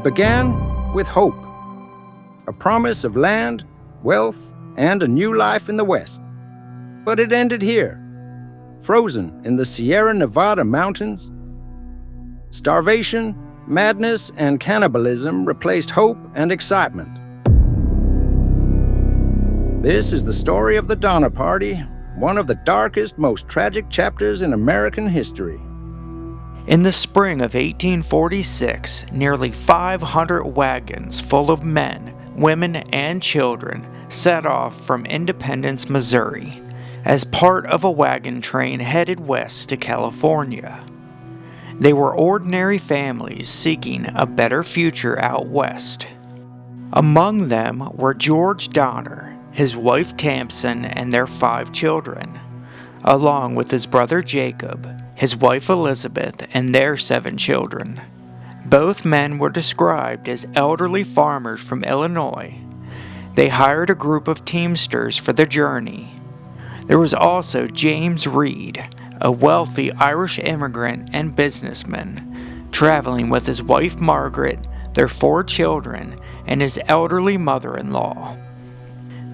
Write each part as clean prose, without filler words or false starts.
It began with hope, a promise of land, wealth, and a new life in the West. But it ended here, frozen in the Sierra Nevada mountains. Starvation, madness, and cannibalism replaced hope and excitement. This is the story of the Donner Party, one of the darkest, most tragic chapters in American history. In the spring of 1846, nearly 500 wagons full of men, women, and children set off from Independence, Missouri, as part of a wagon train headed west to California. They were ordinary families seeking a better future out west. Among them were George Donner, his wife Tamsen, and their 5 children, along with his brother Jacob, his wife Elizabeth, and their 7 children. Both men were described as elderly farmers from Illinois. They hired a group of teamsters for the journey. There was also James Reed, a wealthy Irish immigrant and businessman, traveling with his wife Margaret, their 4 children, and his elderly mother-in-law.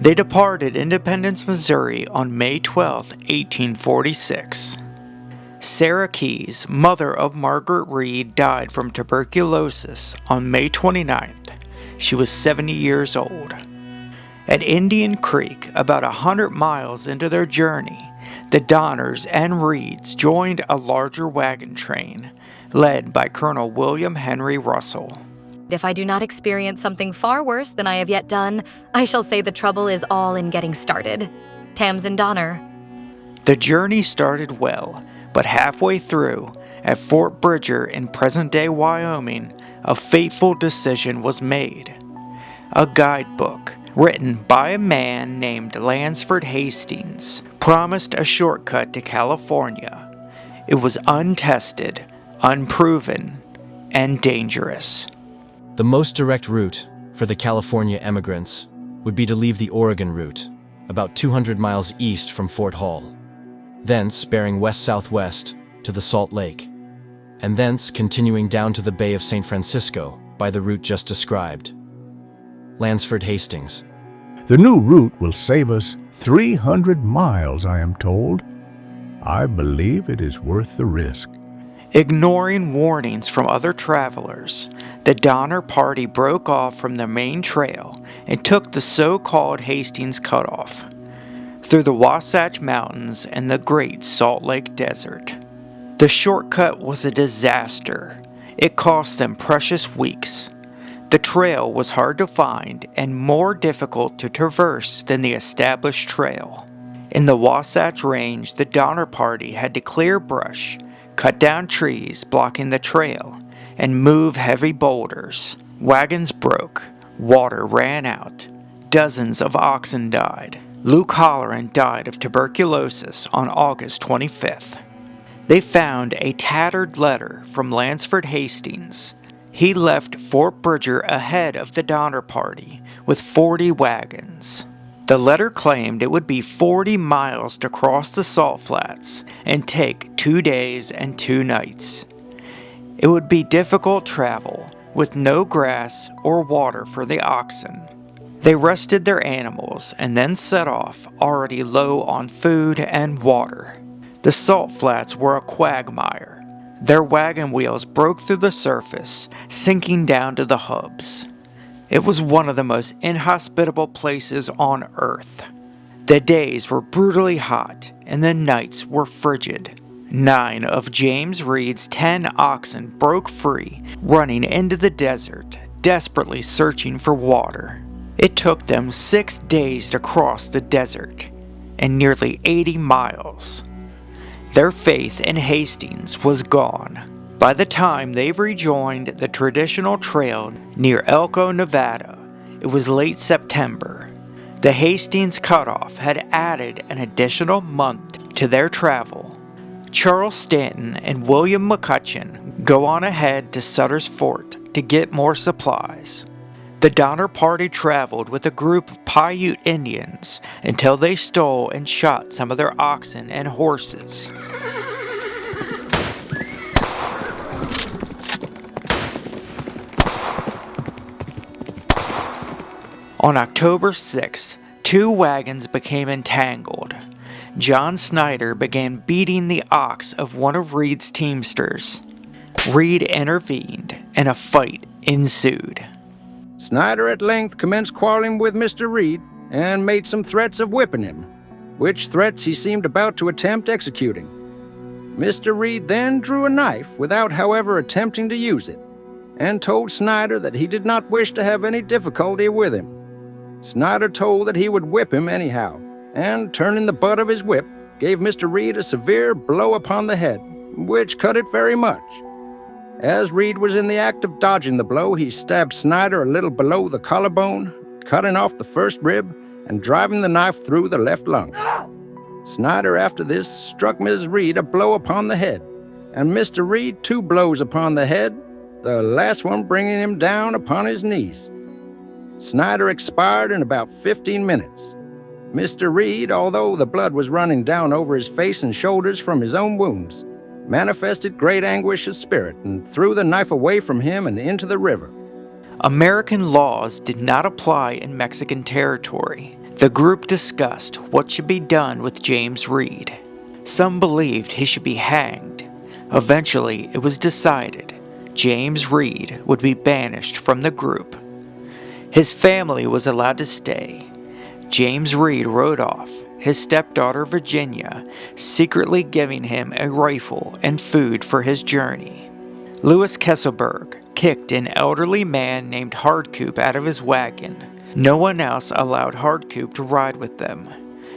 They departed Independence, Missouri on May 12, 1846. Sarah Keyes, mother of Margaret Reed, died from tuberculosis on May 29th. She was 70 years old. At Indian Creek, about 100 miles into their journey, the Donners and Reeds joined a larger wagon train, led by Colonel William Henry Russell. If I do not experience something far worse than I have yet done, I shall say the trouble is all in getting started. Tamsen Donner. The journey started well, but halfway through, at Fort Bridger in present-day Wyoming, a fateful decision was made. A guidebook, written by a man named Lansford Hastings, promised a shortcut to California. It was untested, unproven, and dangerous. The most direct route for the California emigrants would be to leave the Oregon route, about 200 miles east from Fort Hall, thence bearing west-southwest to the Salt Lake, and thence continuing down to the Bay of St. Francisco by the route just described. Lansford Hastings. The new route will save us 300 miles, I am told. I believe it is worth the risk. Ignoring warnings from other travelers, the Donner Party broke off from the main trail and took the so-called Hastings Cutoff through the Wasatch Mountains and the Great Salt Lake Desert. The shortcut was a disaster. It cost them precious weeks. The trail was hard to find and more difficult to traverse than the established trail. In the Wasatch Range, the Donner Party had to clear brush, cut down trees blocking the trail, and move heavy boulders. Wagons broke, water ran out, dozens of oxen died. Luke Holleran died of tuberculosis on August 25th. They found a tattered letter from Lansford Hastings. He left Fort Bridger ahead of the Donner Party with 40 wagons. The letter claimed it would be 40 miles to cross the Salt Flats and take 2 days and 2 nights. It would be difficult travel with no grass or water for the oxen. They rested their animals and then set off, already low on food and water. The Salt Flats were a quagmire. Their wagon wheels broke through the surface, sinking down to the hubs. It was one of the most inhospitable places on Earth. The days were brutally hot, and the nights were frigid. 9 of James Reed's 10 oxen broke free, running into the desert, desperately searching for water. It took them 6 days to cross the desert, and nearly 80 miles. Their faith in Hastings was gone. By the time they rejoined the traditional trail near Elko, Nevada, it was late September. The Hastings Cutoff had added an additional month to their travel. Charles Stanton and William McCutcheon go on ahead to Sutter's Fort to get more supplies. The Donner Party traveled with a group of Paiute Indians until they stole and shot some of their oxen and horses. On October 6th, 2 wagons became entangled. John Snyder began beating the ox of one of Reed's teamsters. Reed intervened, and a fight ensued. Snyder at length commenced quarreling with Mr. Reed and made some threats of whipping him, which threats he seemed about to attempt executing. Mr. Reed then drew a knife without, however, attempting to use it, and told Snyder that he did not wish to have any difficulty with him. Snyder told that he would whip him anyhow, and turning the butt of his whip, gave Mr. Reed a severe blow upon the head, which cut it very much. As Reed was in the act of dodging the blow, he stabbed Snyder a little below the collarbone, cutting off the first rib and driving the knife through the left lung. Snyder after this struck Ms. Reed a blow upon the head, and Mr. Reed 2 blows upon the head, the last one bringing him down upon his knees. Snyder expired in about 15 minutes. Mr. Reed, although the blood was running down over his face and shoulders from his own wounds, manifested great anguish of spirit and threw the knife away from him and into the river. American laws did not apply in Mexican territory. The group discussed what should be done with James Reed. Some believed he should be hanged. Eventually, it was decided James Reed would be banished from the group. His family was allowed to stay. James Reed rode off, his stepdaughter Virginia secretly giving him a rifle and food for his journey. Louis Kesselberg kicked an elderly man named Hardcoop out of his wagon. No one else allowed Hardcoop to ride with them.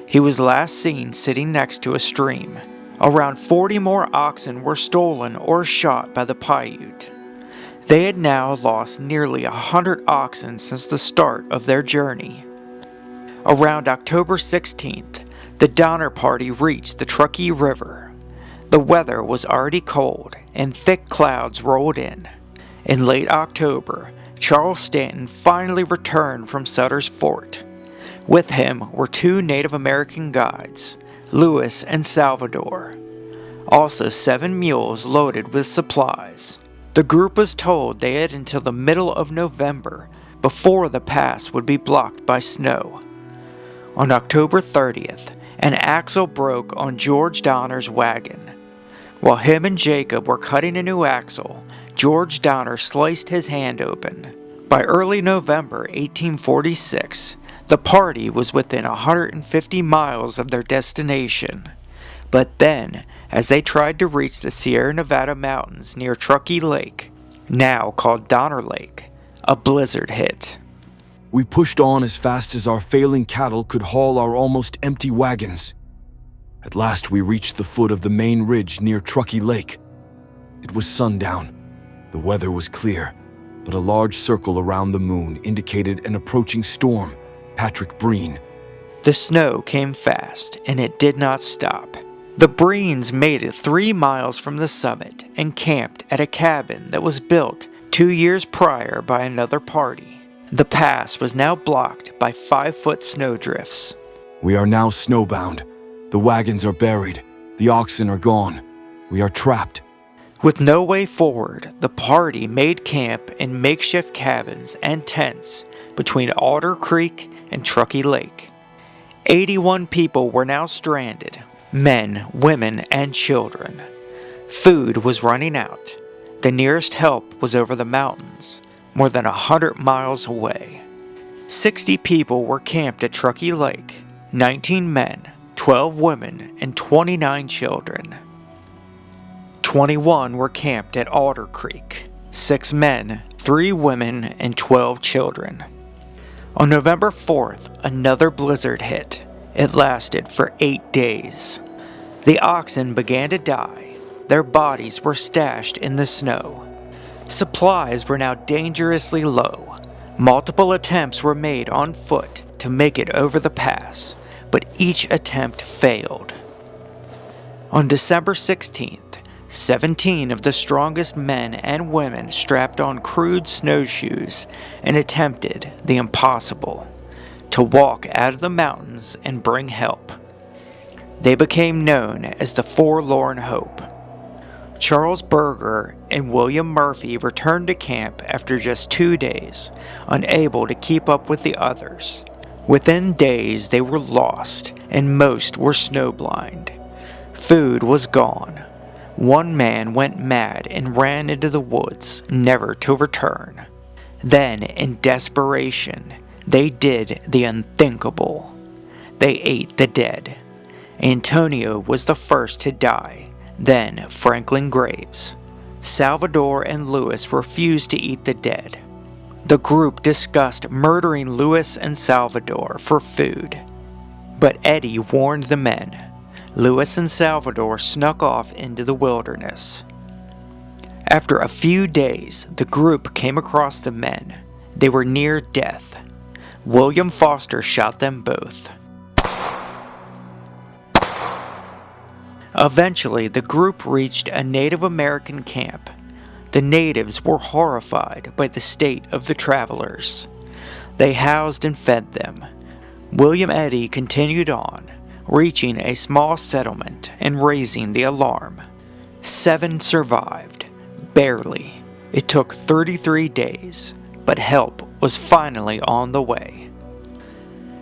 He was last seen sitting next to a stream. Around 40 more oxen were stolen or shot by the Paiute. They had now lost nearly 100 oxen since the start of their journey. Around October 16th, the Donner Party reached the Truckee River. The weather was already cold, and thick clouds rolled in. In late October, Charles Stanton finally returned from Sutter's Fort. With him were 2 Native American guides, Louis and Salvador. Also 7 mules loaded with supplies. The group was told they had until the middle of November before the pass would be blocked by snow. On October 30th, an axle broke on George Donner's wagon. While him and Jacob were cutting a new axle, George Donner sliced his hand open. By early November 1846, the party was within 150 miles of their destination. But then, as they tried to reach the Sierra Nevada mountains near Truckee Lake, now called Donner Lake, a blizzard hit. We pushed on as fast as our failing cattle could haul our almost empty wagons. At last we reached the foot of the main ridge near Truckee Lake. It was sundown. The weather was clear, but a large circle around the moon indicated an approaching storm, Patrick Breen. The snow came fast, and it did not stop. The Breens made it 3 miles from the summit and camped at a cabin that was built 2 years prior by another party. The pass was now blocked by 5-foot snowdrifts. We are now snowbound. The wagons are buried. The oxen are gone. We are trapped. With no way forward, the party made camp in makeshift cabins and tents between Alder Creek and Truckee Lake. 81 people were now stranded, men, women, and children. Food was running out. The nearest help was over the mountains, more than 100 miles away. 60 people were camped at Truckee Lake, 19 men, 12 women, and 29 children. 21 were camped at Alder Creek, 6 men, 3 women, and 12 children. On November 4th, another blizzard hit. It lasted for 8 days. The oxen began to die. Their bodies were stashed in the snow. Supplies were now dangerously low. Multiple attempts were made on foot to make it over the pass, but each attempt failed. On December 16th, 17 of the strongest men and women strapped on crude snowshoes and attempted the impossible, to walk out of the mountains and bring help. They became known as the Forlorn Hope. Charles Berger and William Murphy returned to camp after just 2 days, unable to keep up with the others. Within days, they were lost, and most were snowblind. Food was gone. One man went mad and ran into the woods, never to return. Then, in desperation, they did the unthinkable. They ate the dead. Antonio was the first to die, then Franklin Graves. Salvador and Lewis refused to eat the dead. The group discussed murdering Lewis and Salvador for food. But Eddie warned the men. Lewis and Salvador snuck off into the wilderness. After a few days, the group came across the men. They were near death. William Foster shot them both. Eventually, the group reached a Native American camp. The natives were horrified by the state of the travelers. They housed and fed them. William Eddy continued on, reaching a small settlement and raising the alarm. 7 survived, barely. It took 33 days, but help was finally on the way.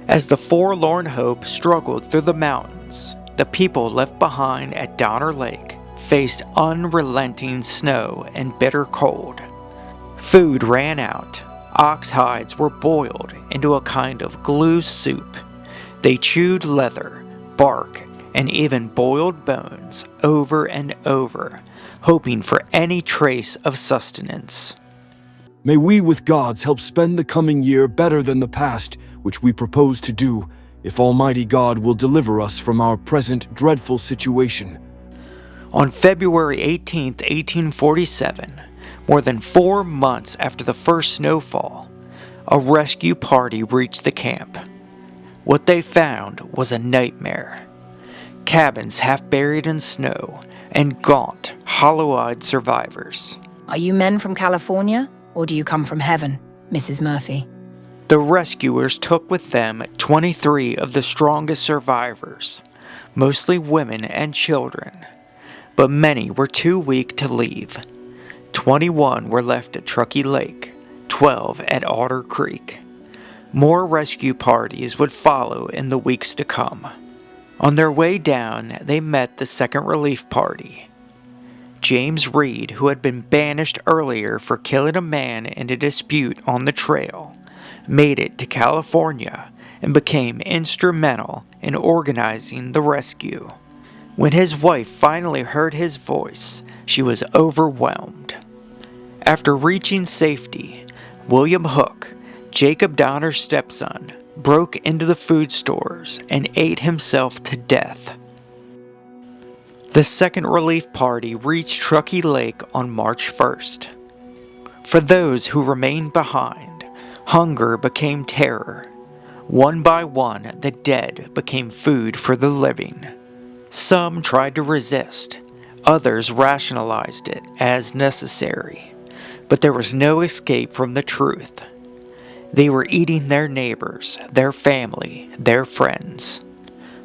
As the forlorn hope struggled through the mountains, the people left behind at Donner Lake faced unrelenting snow and bitter cold. Food ran out. Ox hides were boiled into a kind of glue soup. They chewed leather, bark, and even boiled bones over and over, hoping for any trace of sustenance. May we with gods help spend the coming year better than the past, which we propose to do, if Almighty God will deliver us from our present dreadful situation. On February 18, 1847, more than 4 months after the first snowfall, a rescue party reached the camp. What they found was a nightmare. Cabins half buried in snow, and gaunt, hollow-eyed survivors. Are you men from California, or do you come from heaven, Mrs. Murphy? The rescuers took with them 23 of the strongest survivors, mostly women and children, but many were too weak to leave. 21 were left at Truckee Lake, 12 at Otter Creek. More rescue parties would follow in the weeks to come. On their way down, they met the Second Relief Party. James Reed, who had been banished earlier for killing a man in a dispute on the trail, made it to California and became instrumental in organizing the rescue. When his wife finally heard his voice, she was overwhelmed. After reaching safety, William Hook, Jacob Donner's stepson, broke into the food stores and ate himself to death. The Second Relief Party reached Truckee Lake on March 1st. For those who remained behind, hunger became terror. One by one, the dead became food for the living. Some tried to resist, others rationalized it as necessary, but there was no escape from the truth. They were eating their neighbors, their family, their friends.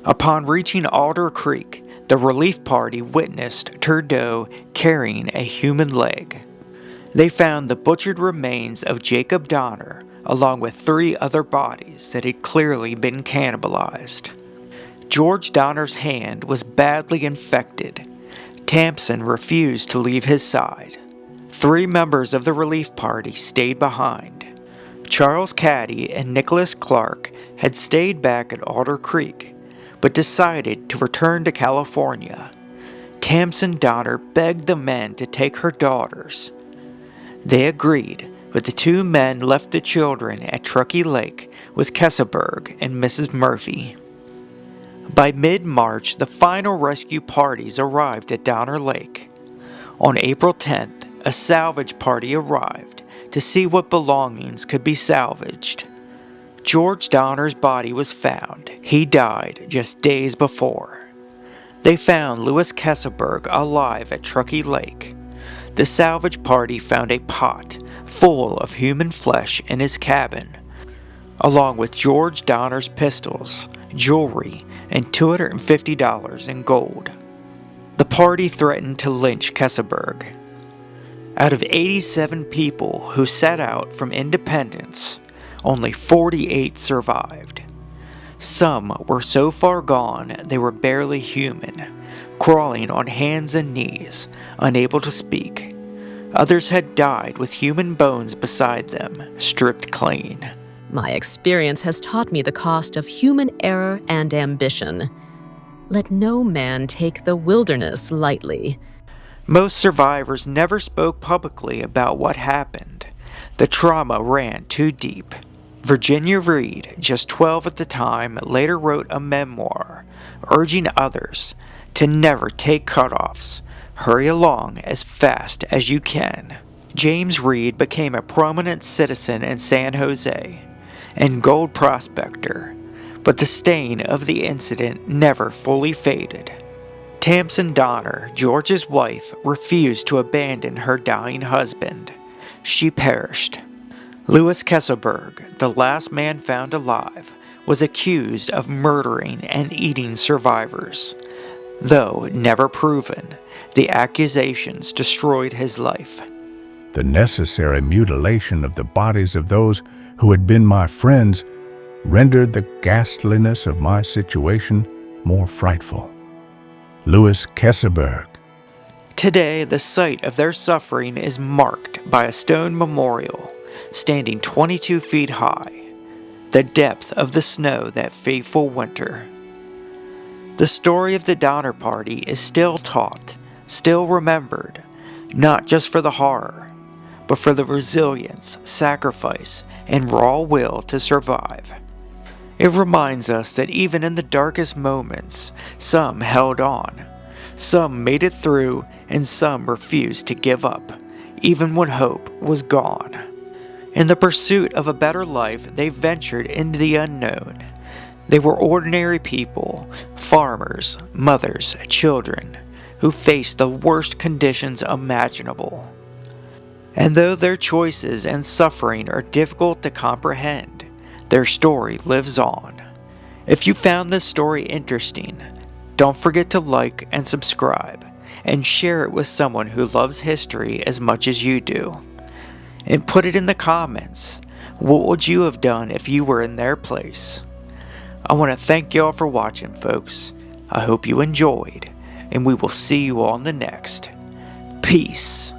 Upon reaching Alder Creek, the relief party witnessed Turdeau carrying a human leg. They found the butchered remains of Jacob Donner, along with 3 other bodies that had clearly been cannibalized. George Donner's hand was badly infected. Tamsen refused to leave his side. 3 members of the relief party stayed behind. Charles Caddy and Nicholas Clark had stayed back at Alder Creek, but decided to return to California. Tamsen Donner begged the men to take her daughters. They agreed, but the 2 men left the children at Truckee Lake with Kesselberg and Mrs. Murphy. By mid-March, the final rescue parties arrived at Donner Lake. On April 10th, a salvage party arrived to see what belongings could be salvaged. George Donner's body was found. He died just days before. They found Louis Kesselberg alive at Truckee Lake. The salvage party found a pot full of human flesh in his cabin, along with George Donner's pistols, jewelry, and $250 in gold. The party threatened to lynch Keseberg. Out of 87 people who set out from Independence, only 48 survived. Some were so far gone they were barely human, crawling on hands and knees, unable to speak. Others had died with human bones beside them, stripped clean. My experience has taught me the cost of human error and ambition. Let no man take the wilderness lightly. Most survivors never spoke publicly about what happened. The trauma ran too deep. Virginia Reed, just 12 at the time, later wrote a memoir, urging others to never take cutoffs. Hurry along as fast as you can. James Reed became a prominent citizen in San Jose and gold prospector, but the stain of the incident never fully faded. Tamsen Donner, George's wife, refused to abandon her dying husband. She perished. Louis Keseberg, the last man found alive, was accused of murdering and eating survivors. Though never proven, the accusations destroyed his life. The necessary mutilation of the bodies of those who had been my friends rendered the ghastliness of my situation more frightful. Louis Keseberg. Today, the site of their suffering is marked by a stone memorial standing 22 feet high, the depth of the snow that fateful winter. The story of the Donner Party is still taught, still remembered, not just for the horror, but for the resilience, sacrifice, and raw will to survive. It reminds us that even in the darkest moments, some held on, some made it through, and some refused to give up, even when hope was gone. In the pursuit of a better life, they ventured into the unknown. They were ordinary people, farmers, mothers, children, who faced the worst conditions imaginable. And though their choices and suffering are difficult to comprehend, their story lives on. If you found this story interesting, don't forget to like and subscribe, and share it with someone who loves history as much as you do. And put it in the comments. What would you have done if you were in their place? I want to thank y'all for watching, folks. I hope you enjoyed, and we will see you on the next. Peace.